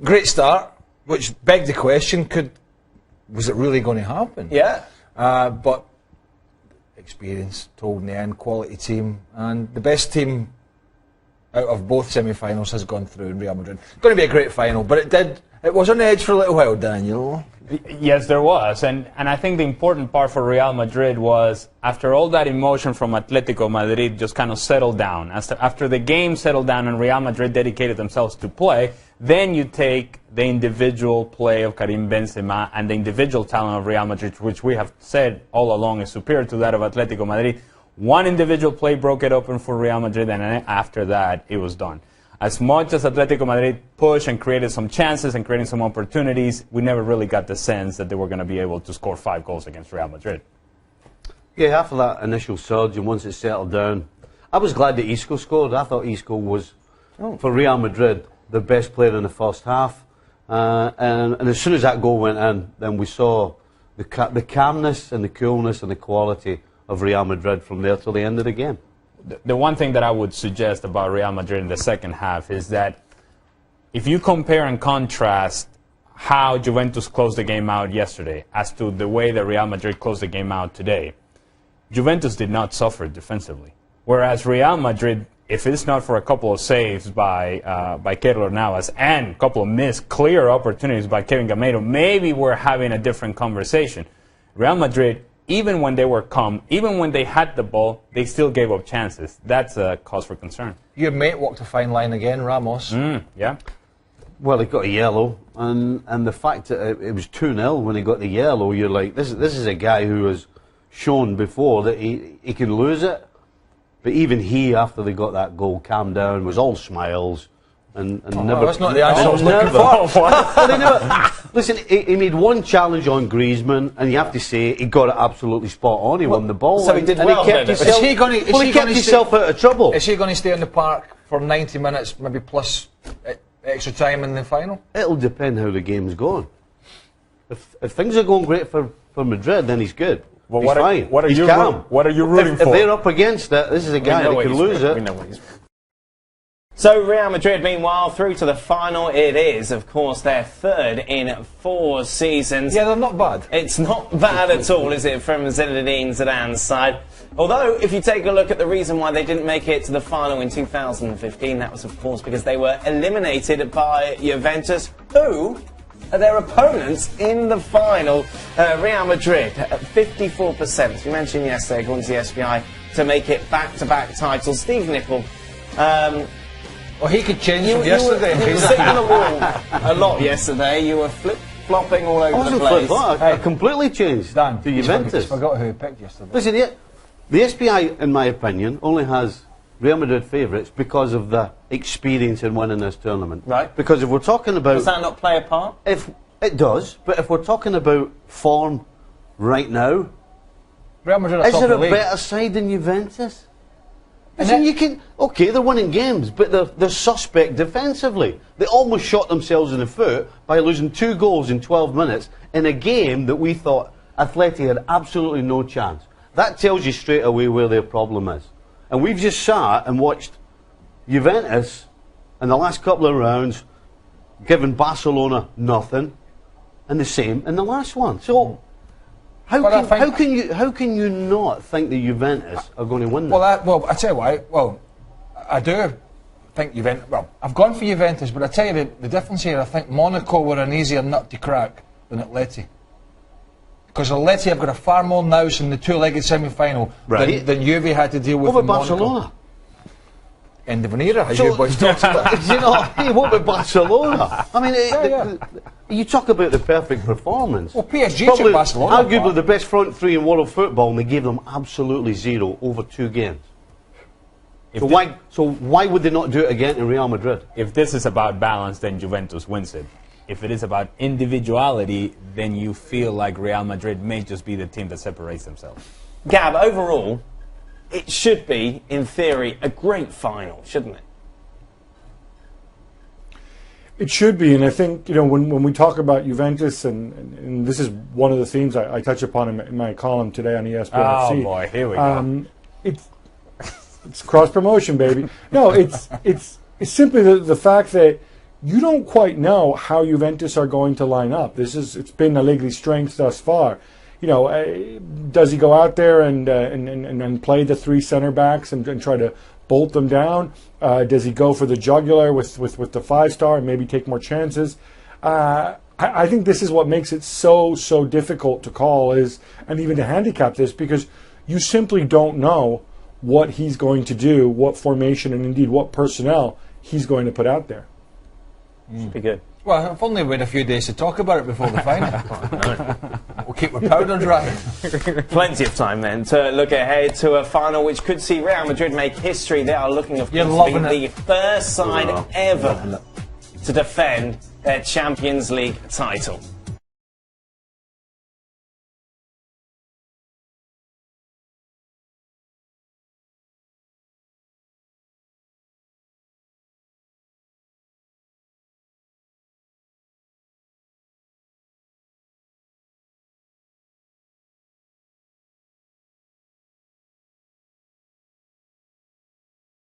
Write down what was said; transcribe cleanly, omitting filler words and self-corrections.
great start, which begged the question: was it really going to happen? Yeah. But experience told in the end, quality team, and the best team out of both semi-finals has gone through in Real Madrid. It's going to be a great final, but it was on the edge for a little while, Daniel. Yes, there was, and I think the important part for Real Madrid was after all that emotion from Atletico Madrid just kind of settled down. After the game settled down and Real Madrid dedicated themselves to play, then you take the individual play of Karim Benzema and the individual talent of Real Madrid, which we have said all along is superior to that of Atletico Madrid. One individual play broke it open for Real Madrid, and after that, it was done. As much as Atletico Madrid pushed and created some chances and created some opportunities, we never really got the sense that they were going to be able to score 5 goals against Real Madrid. Yeah, after that initial surge and once it settled down, I was glad that Isco scored. I thought Isco was, for Real Madrid, the best player in the first half. And as soon as that goal went in, then we saw the calmness and the coolness and the quality of Real Madrid from there till the end of the game. The one thing that I would suggest about Real Madrid in the second half is that if you compare and contrast how Juventus closed the game out yesterday as to the way that Real Madrid closed the game out today, Juventus did not suffer defensively. Whereas Real Madrid, if it's not for a couple of saves by Keylor Navas and a couple of missed clear opportunities by Kevin Gameiro, maybe we're having a different conversation. Real Madrid, even when they were calm, even when they had the ball, they still gave up chances. That's a cause for concern. Your mate walked a fine line again, Ramos. Yeah. Well, he got a yellow, and the fact that it was 2-0 when he got the yellow, you're like, this is a guy who has shown before that he can lose it. But even he, after they got that goal, calmed down, was all smiles, and never... That's not the answer I was looking for. Listen, he made one challenge on Griezmann, and you have to say he got it absolutely spot on. He won the ball. So he did well. He kept himself out of trouble. Is he going to stay in the park for 90 minutes, maybe plus extra time in the final? It'll depend how the game's going. If things are going great for Madrid, then he's good. Well, he's fine. What are you rooting for? If they're up against it, this is a guy that can lose it. We know what he's... So Real Madrid, meanwhile, through to the final. It is, of course, their 3rd in 4 seasons. Yeah, they're not bad. It's not bad at all, is it, from Zinedine Zidane's side? Although, if you take a look at the reason why they didn't make it to the final in 2015, that was, of course, because they were eliminated by Juventus, who are their opponents in the final. Real Madrid, 54%. You mentioned yesterday, according to the SPI, to make it back-to-back titles. Steve Nicol. Well, he could change from yesterday. You were sitting on the wall a lot yesterday. You were flip-flopping all over the place. I completely changed Dan, to Juventus. I forgot who he picked yesterday. Listen, the SPI, in my opinion, only has Real Madrid favourites because of the experience in winning this tournament. Right. Because if we're talking about... Does that not play a part? If it does, but if we're talking about form right now, Real Madrid are is top there of the a league. better side than Juventus? Listen, you can... Okay, they're winning games, but they're suspect defensively. They almost shot themselves in the foot by losing 2 goals in 12 minutes in a game that we thought Atleti had absolutely no chance. That tells you straight away where their problem is. And we've just sat and watched Juventus in the last couple of rounds giving Barcelona nothing, and the same in the last one. So... How can you not think that Juventus are going to win this? Well, I tell you why. Well, I do think Juventus. Well, I've gone for Juventus, but I tell you the difference here. I think Monaco were an easier nut to crack than Atleti, because Atleti have got a far more nous in the 2-legged semi-final than Juve had to deal with. What about Monaco. Barcelona? End of an era, as you boys talked about. You know, what about Barcelona? I mean, you talk about the perfect performance. Well, PSG took Barcelona. Arguably the best front 3 in world football, and they gave them absolutely 0 over 2 games. So why would they not do it again in Real Madrid? If this is about balance, then Juventus wins it. If it is about individuality, then you feel like Real Madrid may just be the team that separates themselves. Gab, overall, it should be, in theory, a great final, shouldn't it? It should be, and I think, you know, when we talk about Juventus, and this is one of the themes I touch upon in my column today on ESPN. Oh boy, here we go. It's cross promotion, baby. No, it's simply the fact that you don't quite know how Juventus are going to line up. It's been Allegri's strength thus far. You know, does he go out there and play the three center backs and try to bolt them down? Does he go for the jugular with the 5-star and maybe take more chances? I think this is what makes it so difficult to call and even to handicap this, because you simply don't know what he's going to do, what formation, and indeed what personnel he's going to put out there. Should be good. Well, I've only waited a few days to talk about it before the final. We'll keep our powder dry. Plenty of time then to look ahead to a final which could see Real Madrid make history. They are looking, of course, to be the first side ever to defend their Champions League title.